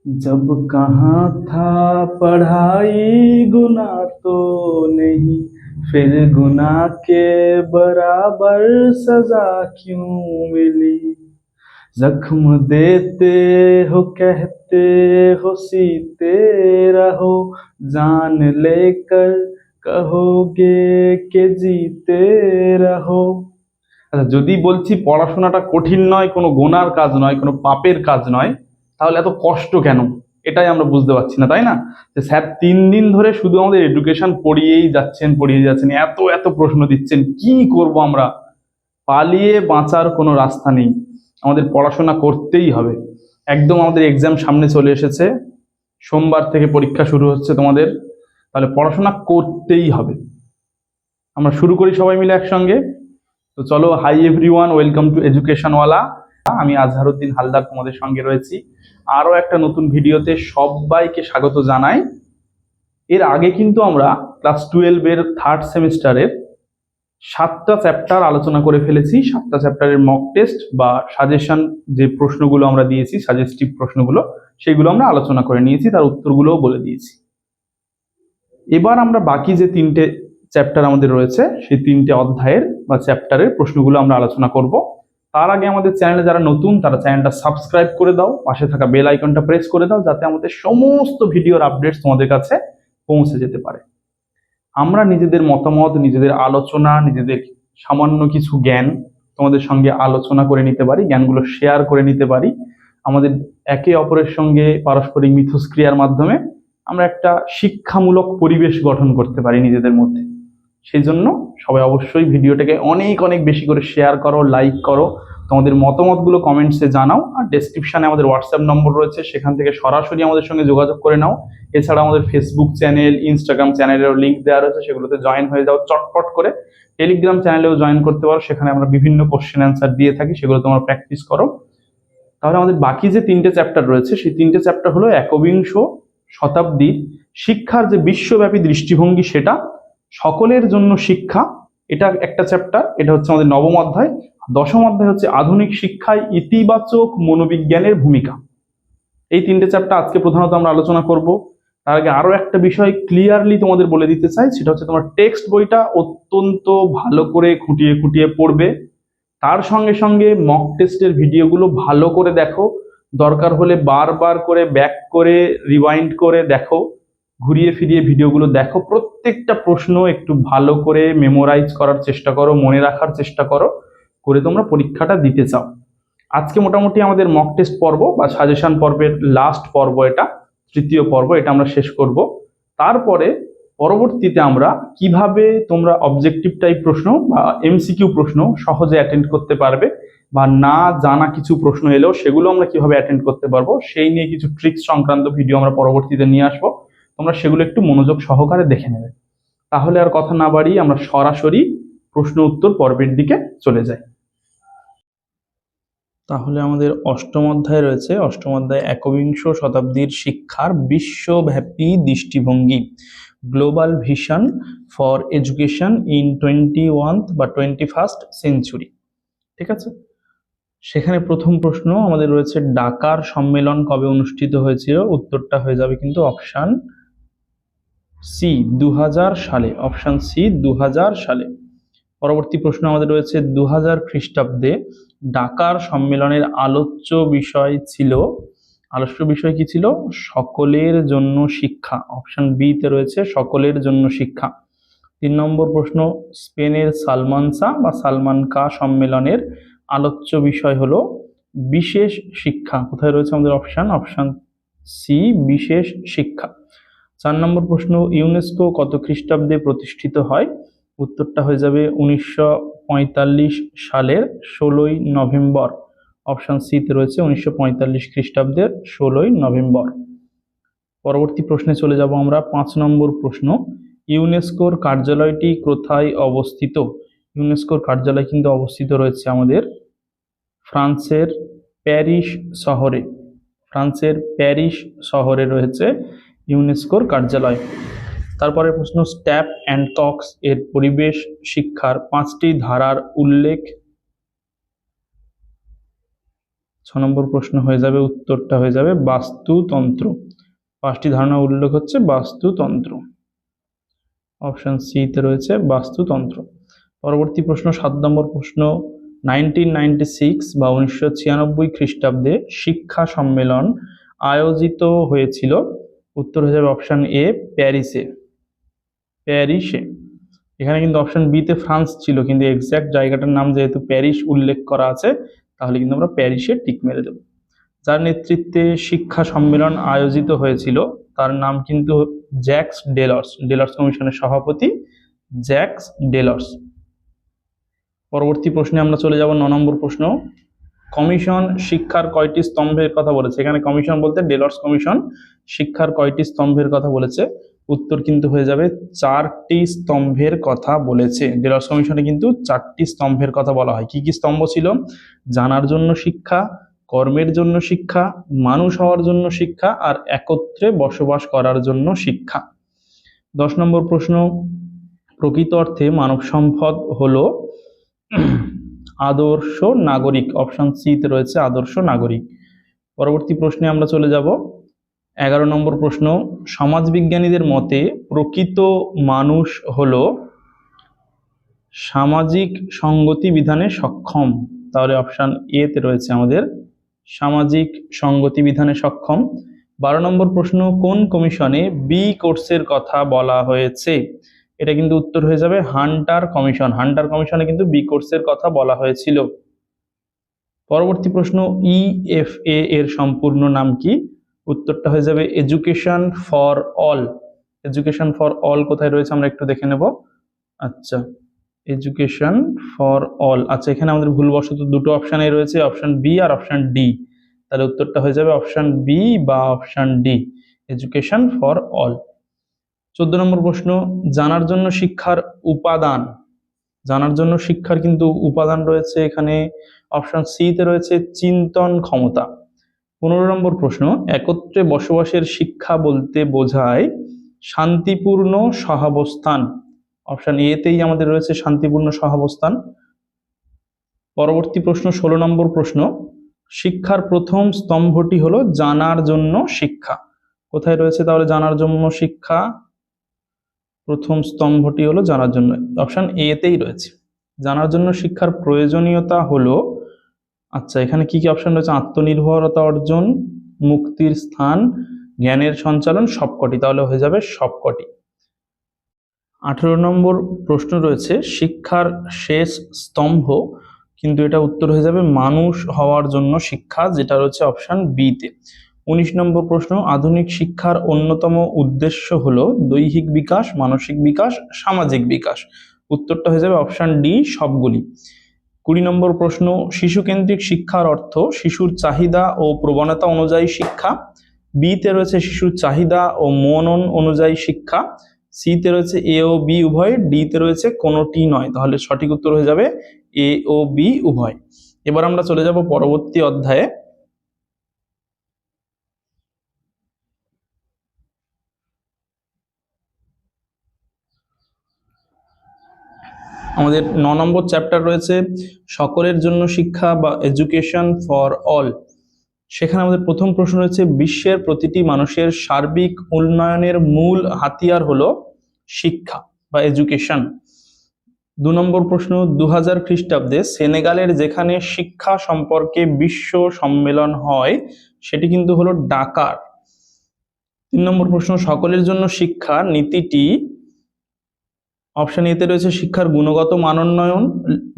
जब कहाँ था पढ़ाई गुनाह तो नहीं, फिर गुनाह के बराबर सजा क्यों मिली। जख्म देते हो कहते हो सीते रहो, जान लेकर कहोगे के जीते रहो। আচ্ছা, যদি বলছি পড়াশোনাটা কঠিন নয়, কোনো গোনার কাজ নয়, কোনো পাপের কাজ নয়, তাহলে এত কষ্ট কেন? এটাই আমরা বুঝতে পারছি না, তাই না? যে স্যার 3 দিন ধরে শুধু আমাদের এডুকেশন পড়িয়েই যাচ্ছেন, এত এত প্রশ্ন দিচ্ছেন, কি করব আমরা? পালিয়ে বাঁচার কোনো রাস্তা নেই, আমাদের পড়াশোনা করতেই হবে। একদম আমাদের এক্সাম সামনে চলে এসেছে, সোমবার থেকে পরীক্ষা শুরু হচ্ছে তোমাদের, তাহলে পড়াশোনা করতেই হবে। আমরা শুরু করি সবাই মিলে একসঙ্গে। তো চলো, হাই এভরিওয়ান, ওয়েলকাম টু এডুকেশনওয়ালা। আমি আজহারউদ্দিন হালদার তোমাদের সঙ্গে রয়েছি আরো একটা নতুন ভিডিওতে। সবাইকে স্বাগত জানাই। এর আগে কিন্তু আমরা ক্লাস 12 এর 3rd সেমিস্টারের 7টা চ্যাপ্টার আলোচনা করে ফেলেছি। 7টা চ্যাপ্টারের মক টেস্ট বা সাজেশন যে প্রশ্নগুলো আমরা দিয়েছি, সাজেস্টিভ প্রশ্নগুলো, সেগুলো আমরা আলোচনা করে নিয়েছি, তার উত্তরগুলোও বলে দিয়েছি। এবার আমরা বাকি যে 3টে চ্যাপ্টার আমাদের রয়েছে, সেই 3টে অধ্যায়ের বা চ্যাপ্টারের প্রশ্নগুলো আমরা আলোচনা করব। তার আগে আমাদের চ্যানেলে যারা নতুন, তারা চ্যানেলটা সাবস্ক্রাইব করে দাও, পাশে থাকা বেল আইকনটা প্রেস করে দাও, যাতে আমাদের সমস্ত ভিডিওর আপডেটস তোমাদের কাছে পৌঁছে যেতে পারে। আমরা নিজেদের মতামত, নিজেদের আলোচনা, নিজেদের সামান্য কিছু জ্ঞান তোমাদের সঙ্গে আলোচনা করে নিতে পারি, জ্ঞানগুলো শেয়ার করে নিতে পারি। আমাদের একে অপরের সঙ্গে পারস্পরিক মিথস্ক্রিয়ার মাধ্যমে আমরা একটা শিক্ষামূলক পরিবেশ গঠন করতে পারি নিজেদের মধ্যে। সেই জন্য সবাই অবশ্যই ভিডিওটাকে অনেক অনেক বেশি করে শেয়ার করো, লাইক করো, তোমাদের মতামতগুলো কমেন্টসে জানাও। আর ডেসক্রিপশনে আমাদের হোয়াটসঅ্যাপ নম্বর রয়েছে, সেখান থেকে সরাসরি আমাদের সঙ্গে যোগাযোগ করে নাও। এছাড়া আমাদের ফেসবুক চ্যানেল, ইনস্টাগ্রাম চ্যানেলেরও লিঙ্ক দেওয়া রয়েছে, সেগুলোতে জয়েন হয়ে যাও চটপট করে। টেলিগ্রাম চ্যানেলেও জয়েন করতে পারো, সেখানে আমরা বিভিন্ন কোশ্চেন অ্যান্সার দিয়ে থাকি, সেগুলো তোমরা প্র্যাকটিস করো। তাহলে আমাদের বাকি যে 3টে চ্যাপ্টার রয়েছে, সেই 3টে চ্যাপ্টার হলো একবিংশ শতাব্দীর শিক্ষার যে বিশ্বব্যাপী দৃষ্টিভঙ্গি, সেটা সকলের জন্য শিক্ষা, এটা একটা চ্যাপ্টার, এটা হচ্ছে আমাদের 9ম অধ্যায়। 10ম অধ্যায় হচ্ছে আধুনিক শিক্ষায় ইতিবাচক মনোবিজ্ঞানের ভূমিকা। এই 3টে চ্যাপ্টার আজকে প্রধানত আমরা আলোচনা করব। তার আগে আরো একটা বিষয় ক্লিয়ারলি তোমাদের বলে দিতে চাই, সেটা হচ্ছে তোমার টেক্সট বইটা অত্যন্ত ভালো করে খুঁটিয়ে খুঁটিয়ে পড়বে। তার সঙ্গে সঙ্গে মক টেস্টের ভিডিওগুলো ভালো করে দেখো, দরকার হলে বারবার করে ব্যাক করে রিওয়াইন্ড করে দেখো, ঘুরিয়ে ফিরিয়ে ভিডিওগুলো দেখো। প্রত্যেকটা প্রশ্ন একটু ভালো করে মেমোরাইজ করার চেষ্টা করো, মনে রাখার চেষ্টা করো, করে তোমরা পরীক্ষাটা দিতে চাও। আজকে মোটামুটি আমাদের মক টেস্ট পর্ব বা সাজেশন পর্বের লাস্ট পর্ব, এটা 3য় পর্ব, এটা আমরা শেষ করব। তারপরে পরবর্তীতে আমরা কিভাবে তোমরা অবজেক্টিভ টাইপ প্রশ্ন বা এমসিকিউ প্রশ্ন সহজে অ্যাটেন্ড করতে পারবে, বা না জানা কিছু প্রশ্ন এলেও সেগুলো আমরা কিভাবে অ্যাটেন্ড করতে পারবো, সেই নিয়ে কিছু ট্রিক্স সংক্রান্ত ভিডিও আমরা পরবর্তীতে নিয়ে আসবো। তোমরা সেগুলো একটু মনোযোগ সহকারে দেখে নেবে। তাহলে আর কথা না বাড়িয়ে আমরা সরাসরি প্রশ্ন উত্তর পর্বের দিকে চলে যাই। তাহলে আমাদের 8ম অধ্যায় রয়েছে। 8ম অধ্যায় একবিংশ শতাব্দীর শিক্ষার বিশ্বব্যাপী দৃষ্টিভঙ্গি, global vision for education in 21st বা 21st সেঞ্চুরি। ঠিক আছে, সেখানে প্রথম প্রশ্ন আমাদের রয়েছে, ডাকার সম্মেলন কবে অনুষ্ঠিত হয়েছিল? উত্তরটা হয়ে যাবে কিন্তু অপশন সি, 2000 সালে। অপশন সি, 2000 সালে। পরবর্তী প্রশ্ন আমাদের রয়েছে, 2000 খ্রিস্টাব্দে ডাকার সম্মেলনের আলোচ্য বিষয় কি ছিল? সকলের জন্য শিক্ষা। অপশন বি তে রয়েছে সকলের জন্য শিক্ষা। 3 নম্বর প্রশ্ন, স্পেনের সালমানসা বা সালমানকা সম্মেলনের আলোচ্য বিষয় হলো বিশেষ শিক্ষা। কোথায় রয়েছে আমাদের অপশন সি, বিশেষ শিক্ষা। 4 নম্বর প্রশ্ন, ইউনেস্কো কত খ্রিস্টাব্দে প্রতিষ্ঠিত হয়? উত্তরটা হয়ে যাবে 1945 সালের 16ই নভেম্বর। অপশন সি তে রয়েছে 1945 খ্রিস্টাব্দের 16ই নভেম্বর। পরবর্তী প্রশ্নে চলে যাব আমরা। 5 নম্বর প্রশ্ন, ইউনেস্কোর কার্যালয়টি কোথায় অবস্থিত? ইউনেস্কোর কার্যালয় কিন্তু অবস্থিত রয়েছে আমাদের ফ্রান্সের প্যারিস শহরে। ফ্রান্সের প্যারিস শহরে রয়েছে ইউনেস্কোর কার্যালয়। তারপরে প্রশ্ন, স্ট্যাপ অ্যান্ড কক্স এর পরিবেশ শিক্ষার 5টি ধারার উল্লেখ নম্বর প্রশ্ন হয়ে যাবে, উত্তরটা হয়ে যাবে বাস্তুতন্ত্র। 5টি ধারণা উল্লেখ হচ্ছে বাস্তুতন্ত্র। অপশন সি তে রয়েছে বাস্তুতন্ত্র। পরবর্তী প্রশ্ন 7 নম্বর প্রশ্ন, 1996 বা 1996 খ্রিস্টাব্দে শিক্ষা সম্মেলন আয়োজিত হয়েছিল। উত্তর হয়ে যাবে অপশন এ প্যারিসে। প্যারিসে। এখানে কিন্তু অপশন বি তে ফ্রান্স ছিল, কিন্তু এক্সাক্ট জায়গাটার নাম যেহেতু প্যারিস উল্লেখ করা আছে, তাহলে কিন্তু আমরা প্যারিসে টিক মেরে দেব। যার নেতৃত্বে শিক্ষা সম্মেলন আয়োজিত হয়েছিল তার নাম কিন্তু জ্যাক্স ডেলর্স। ডেলর্স কমিশনের সভাপতি জ্যাক্স ডেলর্স। পরবর্তী প্রশ্নে আমরা চলে যাব 9 নম্বর প্রশ্ন। কমিশন শিক্ষার কয়টি স্তম্ভের কথা বলেছে? এখানে কমিশন বলতে ডেলর্স কমিশন শিক্ষার কয়টি স্তম্ভের কথা বলেছে? উত্তর কিন্তু হয়ে যাবে 4টি স্তম্ভের কথা বলেছে। ডেলর্স কমিশনে কিন্তু 4টি স্তম্ভের কথা বলা হয়। কি কি স্তম্ভ ছিল? জানার জন্য শিক্ষা, কর্মের জন্য শিক্ষা, মানুষ হওয়ার জন্য শিক্ষা, আর একত্রে বসবাস করার জন্য শিক্ষা। 10 নম্বর প্রশ্ন, প্রকৃত অর্থে মানব সম্পদ হলো আদর্শ নাগরিক। অপশন সি তে রয়েছে আদর্শ নাগরিক। পরবর্তী প্রশ্নে আমরা চলে যাব 11 নম্বর প্রশ্ন, সমাজবিজ্ঞানীদের মতে প্রকৃত মানুষ হলো সামাজিক সঙ্গতি বিধানে সক্ষম। তাহলে অপশন এ তে রয়েছে আমাদের সামাজিক সঙ্গতি বিধানে সক্ষম। 12 নম্বর প্রশ্ন, কোন কমিশনে বি কোর্সের কথা বলা হয়েছে? এটা কিন্তু উত্তর হয়ে যাবে হান্টার কমিশন। হান্টার কমিশনে কিন্তু বি কোর্সের কথা বলা হয়েছিল। পরবর্তী প্রশ্ন, ইএফএ এর সম্পূর্ণ নাম কি? উত্তরটা হয়ে যাবে education for all. Education for all কোথায় রয়েছে আমরা একটু দেখে নেব। আচ্ছা, এডুকেশন ফর অল। আচ্ছা, এখানে আমাদের ভুলবশত দুটো অপশানে রয়েছে, অপশন বি আর অপশন ডি। তাহলে উত্তরটা হয়ে যাবে অপশন বি বা option D, education for all. 14 নম্বর প্রশ্ন, জানার জন্য শিক্ষার উপাদান। জানার জন্য শিক্ষার কিন্তু উপাদান রয়েছে এখানে অপশন সি তে রয়েছে চিন্তন ক্ষমতা। 15 নম্বর প্রশ্ন, একত্রে বসবাসের শিক্ষা বলতে বোঝায় শান্তিপূর্ণ সহাবস্থান। অপশন এ তেই আমাদের রয়েছে শান্তিপূর্ণ সহাবস্থান। পরবর্তী প্রশ্ন 16 নম্বর প্রশ্ন, শিক্ষার প্রথম স্তম্ভটি হলো জানার জন্য শিক্ষা। কোথায় রয়েছে তাহলে জানার জন্য শিক্ষা? প্রথম স্তম্ভটি হলো জানার জন্য, অপশন এ তেই রয়েছে। জানার জন্য শিক্ষার প্রয়োজনীয়তা হলো, আচ্ছা এখানে কি কি অপশন রয়েছে? আত্মনির্ভরতা অর্জন, মুক্তির স্থান, জ্ঞানের সঞ্চালন, সবকটি। তাহলে হয়ে যাবে সবকটি। 18 নম্বর প্রশ্ন রয়েছে শিক্ষার শেষ স্তম্ভ, কিন্তু এটা উত্তর হয়ে যাবে মানুষ হওয়ার জন্য শিক্ষা, যেটা রয়েছে অপশন বি তে। 19 নম্বর প্রশ্ন, আধুনিক শিক্ষার অন্যতম উদ্দেশ্য হলো দৈহিক বিকাশ, মানসিক বিকাশ, সামাজিক বিকাশ। উত্তরটা হয়ে যাবে অপশন ডি সবগুলি। 20 নম্বর প্রশ্ন, শিশুকেন্দ্রিক শিক্ষার অর্থ শিশুর চাহিদা ও প্রবণতা অনুযায়ী শিক্ষা। বি তে রয়েছে শিশুর চাহিদা ও মনন অনুযায়ী শিক্ষা। সি তে রয়েছে এ ও বি উভয়, ডি তে রয়েছে কোনোটি নয়। তাহলে সঠিক উত্তর হয়ে যাবে এ ও বি উভয়। এবার আমরা চলে যাব পরবর্তী অধ্যায়ে। আমাদের 9 নম্বর চ্যাপ্টার রয়েছে সকলের জন্য শিক্ষা বা এডুকেশন ফর অল। সেখানে আমাদের প্রথম প্রশ্ন রয়েছে বিশ্বের প্রতিটি মানুষের সার্বিক উন্নয়নের মূল হাতিয়ার হলো শিক্ষা বা এডুকেশন। 2 নম্বর প্রশ্ন, 2000 খ্রিস্টাব্দে সেনেগালের যেখানে শিক্ষা সম্পর্কে বিশ্ব সম্মেলন হয় সেটি কিন্তু হলো ডাকার। 3 নম্বর প্রশ্ন, সকলের জন্য শিক্ষা নীতিটি অপশন এতে রয়েছে শিক্ষার গুণগত মানোন্নয়ন,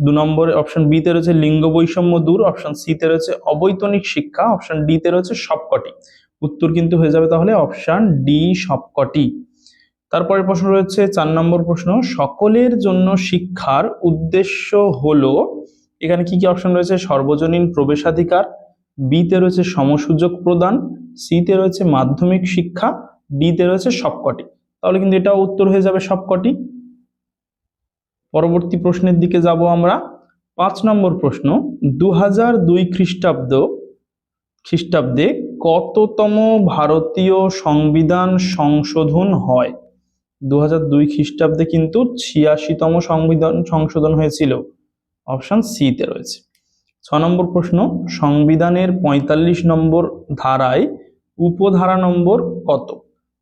2 নম্বরে অপশন বি তে রয়েছে লিঙ্গ বৈষম্য দূর, অপশন সি তে রয়েছে অবৈতনিক শিক্ষা, অপশন ডি তে রয়েছে সবকটি। উত্তর কিন্তু হয়ে যাবে তাহলে অপশন ডি সবকটি। তারপরে প্রশ্ন রয়েছে 4 নম্বর প্রশ্ন, সকলের জন্য শিক্ষার উদ্দেশ্য হলো, এখানে কি কি অপশন রয়েছে? সর্বজনীন প্রবেশাধিকার, বি তে রয়েছে সমসুযোগ প্রদান, সি তে রয়েছে মাধ্যমিক শিক্ষা, ডি তে রয়েছে সবকটি। তাহলে কিন্তু এটাও উত্তর হয়ে যাবে সবকটি। পরবর্তী প্রশ্নের দিকে যাব আমরা। 5 নম্বর প্রশ্ন, 2002 খ্রিস্টাব্দে কততম ভারতীয় সংবিধান সংশোধন হয়? 2002 খ্রিস্টাব্দে কিন্তু 86তম সংবিধান সংশোধন হয়েছিল, অপশন সি তে রয়েছে। নম্বর প্রশ্ন, সংবিধানের ৪৫ নম্বর ধারায় উপধারা নম্বর কত?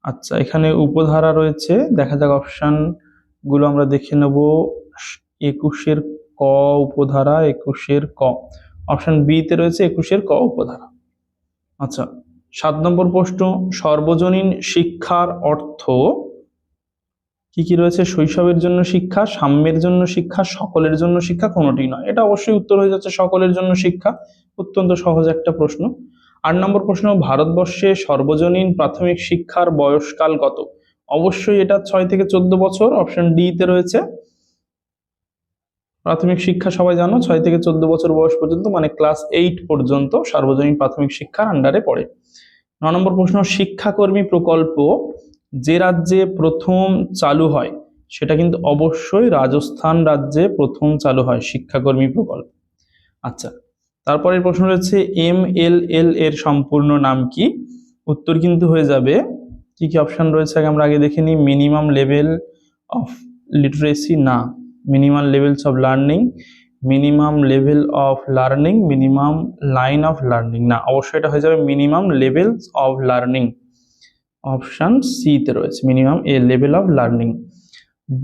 আচ্ছা, এখানে উপধারা রয়েছে, দেখা যাক অপশন গুলো আমরা দেখে নেব। ২১-এর ক উপধারা, ২১-এর ক, অপশন বি তে রয়েছে ২১-এর ক উপধারা। আচ্ছা, ৭ নম্বর প্রশ্ন, সর্বজনীন শিক্ষার অর্থ কি কি রয়েছে? শৈশবের জন্য শিক্ষা, সাম্যের জন্য শিক্ষা, সকলের জন্য শিক্ষা, কোনোটি নয়। এটা অবশ্যই উত্তর হয়ে যাচ্ছে সকলের জন্য শিক্ষা, অত্যন্ত সহজ একটা প্রশ্ন। ৮ নম্বর প্রশ্ন, ভারতবর্ষে সর্বজনীন প্রাথমিক শিক্ষার বয়সকাল কত? অবশ্যই এটা ৬ থেকে ১৪ বছর, অপশন ডি তে রয়েছে। প্রাথমিক শিক্ষা সবাই জানো ৬ থেকে ১৪ বছর বয়স পর্যন্ত, মানে ক্লাস 8 পর্যন্ত সার্বজনীন প্রাথমিক শিক্ষার আন্ডারে পড়ে। ৯ নম্বর প্রশ্ন, শিক্ষাকর্মী প্রকল্প যে রাজ্যে প্রথম চালু হয় সেটা কিন্তু অবশ্যই রাজস্থান রাজ্যে প্রথম চালু হয় শিক্ষাকর্মী প্রকল্প। আচ্ছা, তারপরের প্রশ্ন রয়েছে MLL এর সম্পূর্ণ নাম কি? উত্তর কিন্তু হয়ে যাবে, কি কি অপশন রয়েছে আমরা আগে দেখে নিই। মিনিমাম লেভেল অফ লিটারেসি, না। Minimum levels of learning, minimum level of learning, minimum line of learning, না। অবশ্যই এটা হয়ে যাবে minimum levels of learning, option C তে রয়েছে minimum A level of learning.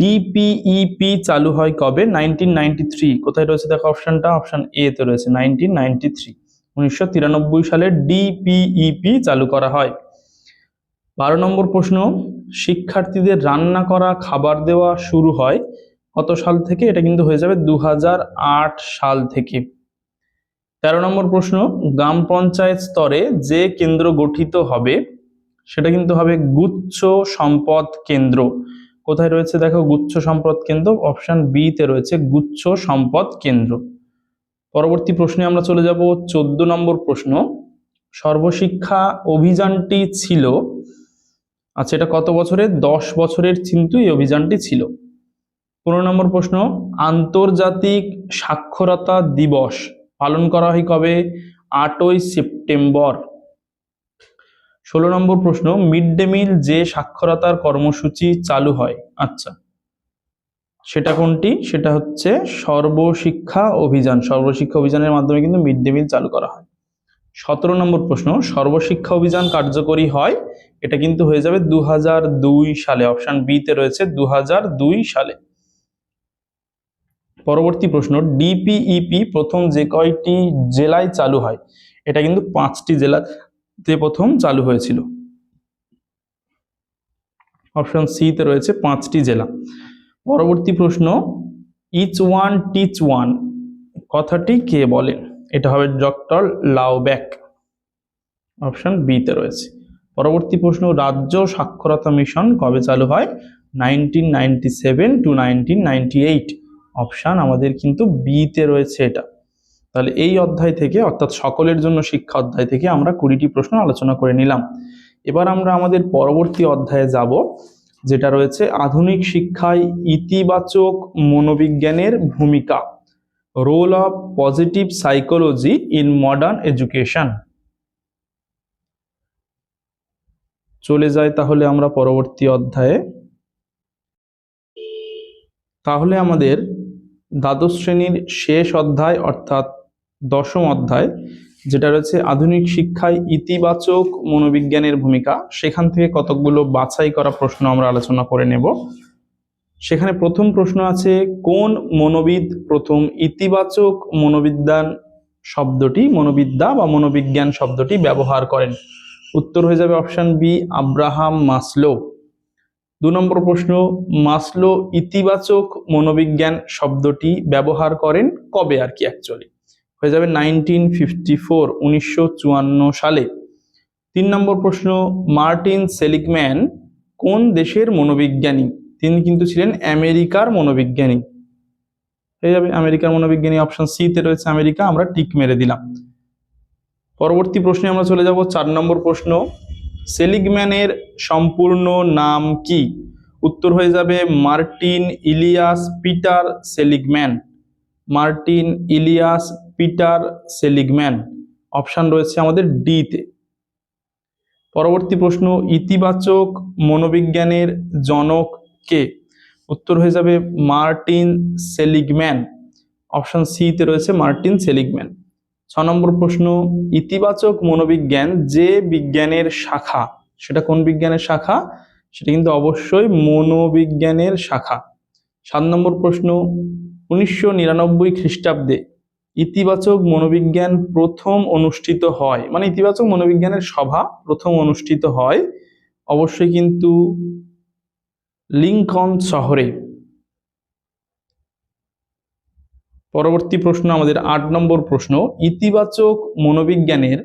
DPEP চালু হয় কবে? 1993। কোথায় রয়েছে দেখো অপশনটা, অপশন এ তে রয়েছে 1993, 1993 সালে ডিপিইপি চালু করা হয়। ১২ নম্বর প্রশ্ন, শিক্ষার্থীদের রান্না করা খাবার দেওয়া শুরু হয় কত সাল থেকে? এটা কিন্তু হয়ে যাবে ২০০৮ সাল থেকে। ১৩ নম্বর প্রশ্ন, গ্রাম পঞ্চায়েত স্তরে যে কেন্দ্র গঠিত হবে সেটা কিন্তু হবে গুচ্ছ সম্পদ কেন্দ্র। কোথায় রয়েছে দেখো গুচ্ছ সম্পদ কেন্দ্র, অপশন বি তে রয়েছে গুচ্ছ সম্পদ কেন্দ্র। পরবর্তী প্রশ্নে আমরা চলে যাব। ১৪ নম্বর প্রশ্ন, সর্বশিক্ষা অভিযানটি ছিল, আচ্ছা এটা কত বছরের? ১০ বছরের কিন্তু এই অভিযানটি ছিল। ১৫ নম্বর প্রশ্ন, আন্তর্জাতিক সাক্ষরতা দিবস পালন করা হয় কবে? ৮ই সেপ্টেম্বর। ১৬ নম্বর প্রশ্ন, মিড ডে মিল যে সাক্ষরতার কর্মসূচি চালু হয়, আচ্ছা সেটা কোনটি? সেটা হচ্ছে সর্বশিক্ষা অভিযান। সর্বশিক্ষা অভিযানের মাধ্যমে কিন্তু মিড ডে মিল চালু করা হয়। ১৭ নম্বর প্রশ্ন, সর্বশিক্ষা অভিযান কার্যকরী হয়, এটা কিন্তু হয়ে যাবে ২০০২ সালে, অপশন বি তে রয়েছে ২০০২ সালে। পরবর্তী প্রশ্ন, ডিপিইপি প্রথম যে কয়টি জেলায় চালু হয়? এটা কিন্তু 5টি জেলাতে প্রথম চালু হয়েছিল, অপশন সি তে রয়েছে 5টি জেলা। পরবর্তী প্রশ্ন, ইচ ওয়ান টিচ ওয়ান কথাটি কে বলেন? এটা হবে ডক্টর লাউব্যাক, অপশন বি তে রয়েছে। পরবর্তী প্রশ্ন, রাজ্য সাক্ষরতা মিশন কবে চালু হয়? 1997 টু 1998, অপশন আমাদের কিন্তু বি তে রয়েছে এটা। তাহলে এই অধ্যায় থেকে, অর্থাৎ সকলের জন্য শিক্ষা অধ্যায় থেকে আমরা 20টি প্রশ্ন আলোচনা করে নিলাম। এবার আমরা আমাদের পরবর্তী অধ্যায়ে যাব, যেটা রয়েছে আধুনিক শিক্ষায় ইতিবাচক মনোবিজ্ঞানের ভূমিকা, role of positive psychology in modern education. চলে যাই তাহলে আমরা পরবর্তী অধ্যায়ে। তাহলে আমাদের দ্বাদশ শ্রেণীর শেষ অধ্যায়, অর্থাৎ 10ম অধ্যায়, যেটা রয়েছে আধুনিক শিক্ষায় ইতিবাচক মনোবিজ্ঞানের ভূমিকা, সেখান থেকে কতকগুলো বাছাই করা প্রশ্ন আমরা আলোচনা করে নেব। সেখানে প্রথম প্রশ্ন আছে, কোন মনোবিদ প্রথম ইতিবাচক মনোবিদ্যা বা মনোবিজ্ঞান শব্দটি ব্যবহার করেন? উত্তর হয়ে যাবে অপশন বি, আব্রাহাম মাসলো। ২ নম্বর প্রশ্ন, মাসলো ইতিবাচক মনোবিজ্ঞান শব্দটি ব্যবহার করেন কবে আর কি? অ্যাকচুয়ালি হয়ে যাবে 1954, 1954 সালে। ৩ নম্বর প্রশ্ন, মার্টিন সেলিগম্যান কোন দেশের মনোবিজ্ঞানী? তিনি কিন্তু ছিলেন আমেরিকার মনোবিজ্ঞানী, হয়ে যাবে আমেরিকার মনোবিজ্ঞানী, অপশন সি তে রয়েছে আমেরিকা, আমরা টিক মেরে দিলাম। পরবর্তী প্রশ্নে আমরা চলে যাব। ৪ নম্বর প্রশ্ন, সেলিগম্যানের সম্পূর্ণ নাম কি? উত্তর হয়ে যাবে Martin Elias Peter Seligman, Martin Elias Peter Seligman, option রয়েছে আমাদের ডি তে। পরবর্তী প্রশ্ন, ইতিবাচক মনোবিজ্ঞানের জনক কে? উত্তর হয়ে যাবে মার্টিন সেলিগম্যান, অপশন সি তে রয়েছে মার্টিন সেলিগম্যান। 6 নম্বর প্রশ্ন, ইতিবাচক মনোবিজ্ঞান যে বিজ্ঞানের শাখা, সেটা কোন বিজ্ঞানের শাখা? সেটা কিন্তু অবশ্যই মনোবিজ্ঞানের শাখা। 7 নম্বর প্রশ্ন, 1999 খ্রিস্টাব্দে ইতিবাচক মনোবিজ্ঞান প্রথম অনুষ্ঠিত হয়, মানে ইতিবাচক মনোবিজ্ঞানের সভা প্রথম অনুষ্ঠিত হয় অবশ্যই কিন্তু লিঙ্কন শহরে। পরবর্তী প্রশ্ন আমাদের 8 নম্বর প্রশ্ন, ইতিবাচক মনোবিজ্ঞানের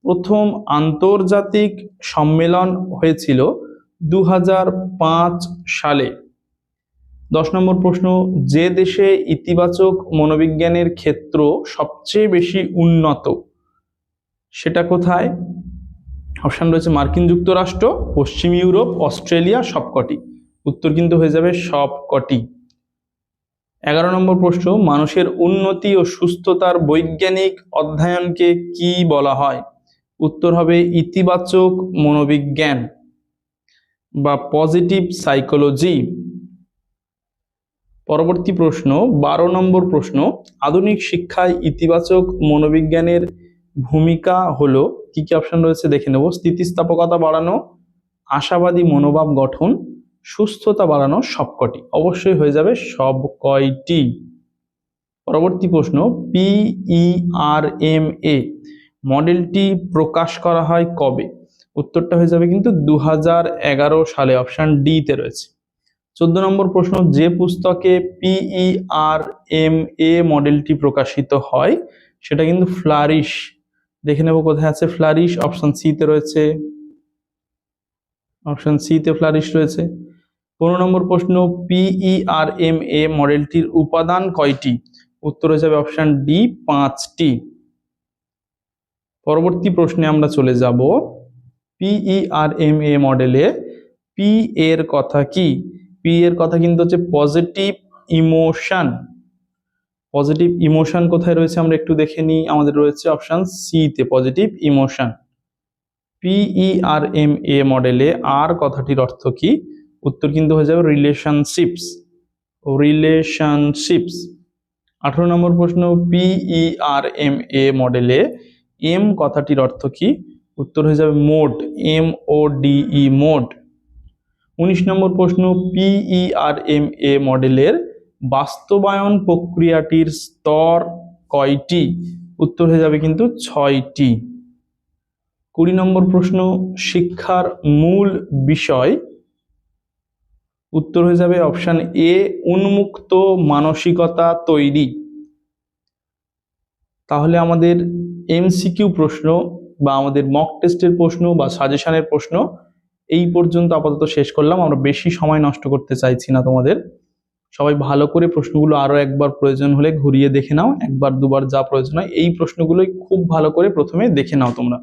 প্রথম আন্তর্জাতিক সম্মেলন হয়েছিল 2005 সালে। 10 নম্বর প্রশ্ন, যে দেশে ইতিবাচক মনোবিজ্ঞানের ক্ষেত্র সবচেয়ে বেশি উন্নত সেটা কোথায়? অপশন রয়েছে মার্কিন যুক্তরাষ্ট্র, পশ্চিম ইউরোপ, অস্ট্রেলিয়া, সবকটি। উত্তর কিন্তু হয়ে যাবে সবকটি। 11 নম্বর প্রশ্ন, মানুষের উন্নতি ও সুস্থতার বৈজ্ঞানিক অধ্যয়নকে কি বলা হয়? উত্তর হবে ইতিবাচক মনোবিজ্ঞান বা পজিটিভ সাইকোলজি। পরবর্তী প্রশ্ন 12 নম্বর প্রশ্ন, আধুনিক শিক্ষায় ইতিবাচক মনোবিজ্ঞানের ভূমিকা হলো কি কি? অপশন রয়েছে দেখে নেব। স্থিতিস্থাপকতা বাড়ানো, আশাবাদী মনোভাব গঠন, সুস্থতা বাড়ানো, সবকটি। অবশ্যই হয়ে যাবে সব কয়টি। পরবর্তী প্রশ্ন, PERMA মডেলটি প্রকাশ করা হয় কবে? উত্তরটা হয়ে যাবে কিন্তু 2011 সালে, অপশন ডি তে রয়েছে। 14 নম্বর প্রশ্ন, যে পুস্তকে PERMA মডেলটি প্রকাশিত হয় সেটা কিন্তু ফ্লারিশ। দেখে নেব কোথায় আছে ফ্লারিশ। অপশন সি তে রয়েছে, অপশন সি তে ফ্লারিশ রয়েছে। 15 নম্বর প্রশ্ন, PERMA মডেলটির উপাদান কয়টি? উত্তর হয়ে যাবে অপশন ডি 5টি। পরবর্তী প্রশ্নে আমরা চলে যাব। PERMA মডেলে পি এর কথা কি? পি এর কথা কিন্তু হচ্ছে পজিটিভ ইমোশন। পজিটিভ ইমোশন কোথায় রয়েছে আমরা একটু দেখে নিই। আমাদের রয়েছে অপশন সি তে পজিটিভ ইমোশন। PERMA মডেলে আর কথাটির অর্থ কি? উত্তর কিন্তু হয়ে যাবে রিলেশনশিপস। রিলেশনশিপস। 18 নম্বর প্রশ্ন, PERMA মডেলে এম কথাটির অর্থ কি? উত্তর হয়ে যাবে মোড, MODE মোড। 19 নম্বর প্রশ্ন, PERMA মডেলের বাস্তবায়ন প্রক্রিয়াটির স্তর কয়টি? উত্তর হয়ে যাবে কিন্তু 6টি। 20 নম্বর প্রশ্ন, শিক্ষার মূল বিষয়। উত্তর হয়ে যাবে অপশন এ উন্মুক্ত মানসিকতা তৈরি। তাহলে আমাদের MCQ প্রশ্ন বা আমাদের মক টেস্টের প্রশ্ন বা সাজেশনের প্রশ্ন এই পর্যন্ত আপাতত শেষ করলাম। আমরা বেশি সময় নষ্ট করতে চাইছি না তোমাদের। সবাই ভালো করে প্রশ্নগুলো আরো একবার প্রয়োজন হলে ঘুরিয়ে দেখে নাও, একবার দুবার যা প্রয়োজন হয়। এই প্রশ্নগুলোই খুব ভালো করে প্রথমে দেখে নাও তোমরা।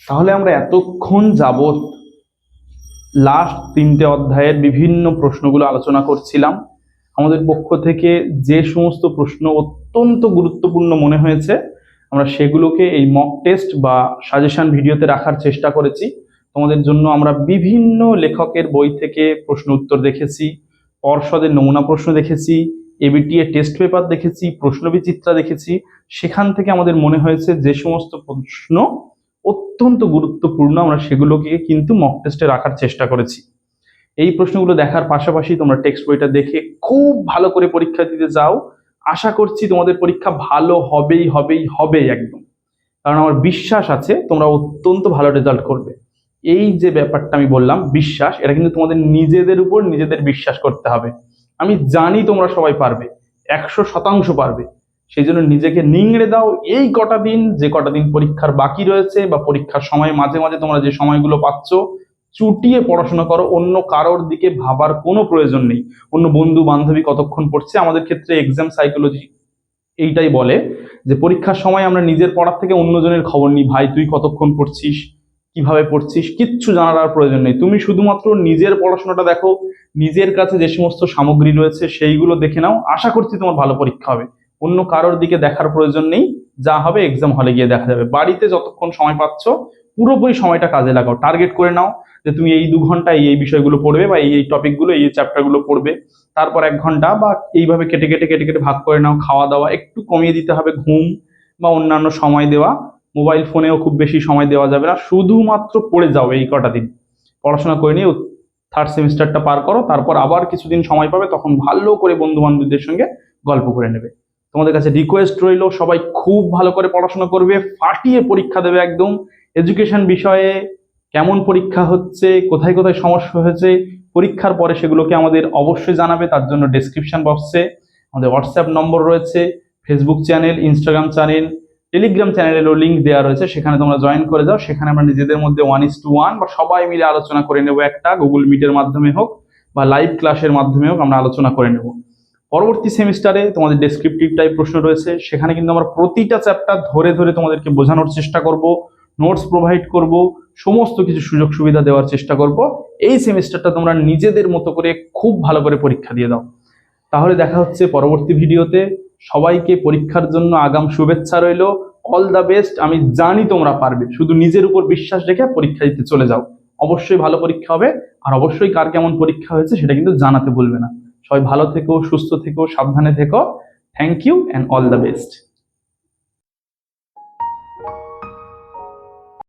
তাহলে আমরা এতক্ষণ যাবত লাস্ট 3টে অধ্যায়ের বিভিন্ন প্রশ্নগুলো আলোচনা করছিলাম। আমাদের পক্ষ থেকে যে সমস্ত প্রশ্ন অত্যন্ত গুরুত্বপূর্ণ মনে হয়েছে আমরা সেগুলোকে এই মক টেস্ট বা সাজেশন ভিডিওতে রাখার চেষ্টা করেছি। তোমাদের জন্য আমরা বিভিন্ন লেখকের বই থেকে প্রশ্ন উত্তর দেখেছি, পর্ষদের নমুনা প্রশ্ন দেখেছি, ABTA টেস্ট পেপার দেখেছি, প্রশ্নবিচিত্রা দেখেছি। সেখান থেকে আমাদের মনে হয়েছে যে সমস্ত প্রশ্ন অত্যন্ত গুরুত্বপূর্ণ আমরা সেগুলোকে কিন্তু মক টেস্টে রাখার চেষ্টা করেছি। এই প্রশ্নগুলো দেখার পাশাপাশি তোমরা টেক্সট বইটা দেখে খুব ভালো করে পরীক্ষা দিতে যাও। আশা করছি তোমাদের পরীক্ষা ভালো হবেই হবেই হবেই একদম, কারণ আমার বিশ্বাস আছে তোমরা অত্যন্ত ভালো রেজাল্ট করবে। এই যে ব্যাপারটা আমি বললাম বিশ্বাস, এটা কিন্তু তোমাদের নিজেদের উপর নিজেদের বিশ্বাস করতে হবে। আমি জানি তোমরা সবাই পারবে, 100% পারবে। সেই জন্য নিজেকে নিংড়ে দাও। এই কটা দিন, যে কটা দিন পরীক্ষার বাকি রয়েছে বা পরীক্ষার সময় মাঝে মাঝে তোমরা যে সময়গুলো পাচ্ছ, চুটিয়ে পড়াশোনা করো। অন্য কারোর দিকে ভাবার কোনো প্রয়োজন নেই। অন্য বন্ধু বান্ধবী কতক্ষণ পড়ছে, আমাদের ক্ষেত্রে এক্সাম সাইকোলজি এইটাই বলে যে পরীক্ষার সময় আমরা নিজের পড়ার থেকে অন্যজনের খবর নিই। ভাই তুই কতক্ষণ পড়ছিস, কিভাবে পড়ছিস, কিচ্ছু জানার আর প্রয়োজন নেই। তুমি শুধুমাত্র নিজের পড়াশোনাটা দেখো, নিজের কাছে যে সমস্ত সামগ্রী রয়েছে সেইগুলো দেখে নাও। আশা করছি তোমার ভালো পরীক্ষা হবে। অন্য কারোর দিকে দেখার প্রয়োজন নেই। যা হবে এক্সাম হলে গিয়ে দেখা যাবে। বাড়িতে যতক্ষণ সময় পাচ্ছ পুরোপুরি সময়টা কাজে লাগাও, টার্গেট করে নাও যে তুমি এই 2 ঘন্টা এই বিষয়গুলো পড়বে বা এই টপিকগুলো এই চ্যাপ্টারগুলো পড়বে, তারপর 1 ঘন্টা বা এইভাবে কেটে কেটে কেটে কেটে ভাগ করে নাও। খাওয়া দাওয়া একটু কমিয়ে দিতে হবে, ঘুম বা অন্যান্য সময় দেওয়া, মোবাইল ফোনেও খুব বেশি সময় দেওয়া যাবে না, শুধুমাত্র পড়ে যাও এই কটা দিন, পড়াশোনা করে নিয়ে থার্ড সেমিস্টারটা পার করো, তারপর আবার কিছুদিন সময় পাবে, তখন ভালো করে বন্ধু বান্ধবদের সঙ্গে গল্প করে নেবে। তোমাদের কাছে রিকোয়েস্ট রইলো, সবাই খুব ভালো করে পড়াশোনা করবে, ফাটিয়ে পরীক্ষা দেবে একদম। এডুকেশন বিষয়ে কেমন পরীক্ষা হচ্ছে, কোথায় কোথায় সমস্যা হয়েছে, পরীক্ষার পরে সেগুলোকে আমাদের অবশ্যই জানাবে। তার জন্য ডেসক্রিপশন বক্সে আমাদের হোয়াটসঅ্যাপ নম্বর রয়েছে, Facebook channel, Instagram channel, Telegram চ্যানেলেরও লিঙ্ক দেওয়া রয়েছে, সেখানে তোমরা জয়েন করে যাও। সেখানে আমরা নিজেদের মধ্যে 1:1 বা সবাই মিলে আলোচনা করে নেব, একটা গুগল মিটের মাধ্যমে হোক বা লাইভ ক্লাসের মাধ্যমে হোক আমরা আলোচনা করে নেব। পরবর্তী সেমিস্টারে তোমাদের ডেসক্রিপটিভ টাইপ প্রশ্ন রয়েছে, সেখানে কিন্তু আমরা প্রতিটা চ্যাপ্টার ধরে ধরে তোমাদেরকে বোঝানোর চেষ্টা করব, নোটস প্রোভাইড করব, সমস্ত কিছু সুযোগ সুবিধা দেওয়ার চেষ্টা করব। এই সেমিস্টারটা তোমরা নিজেদের মতো করে খুব ভালো করে পরীক্ষা দিয়ে দাও। তাহলে দেখা হচ্ছে পরবর্তী ভিডিওতে। সবাইকে পরীক্ষার জন্য আগাম শুভেচ্ছা রইল। All the best. আমি জানি তোমরা পারবে, শুধু নিজের উপর বিশ্বাস রেখে পরীক্ষা দিতে চলে যাও। অবশ্যই ভালো পরীক্ষা হবে, আর অবশ্যই কার কেমন পরীক্ষা হয়েছে সেটা কিন্তু জানাতে ভুলবে না। সবাই ভালো থেকো, সুস্থ থেকো, সাবধানে থেকো। Thank you and all the best.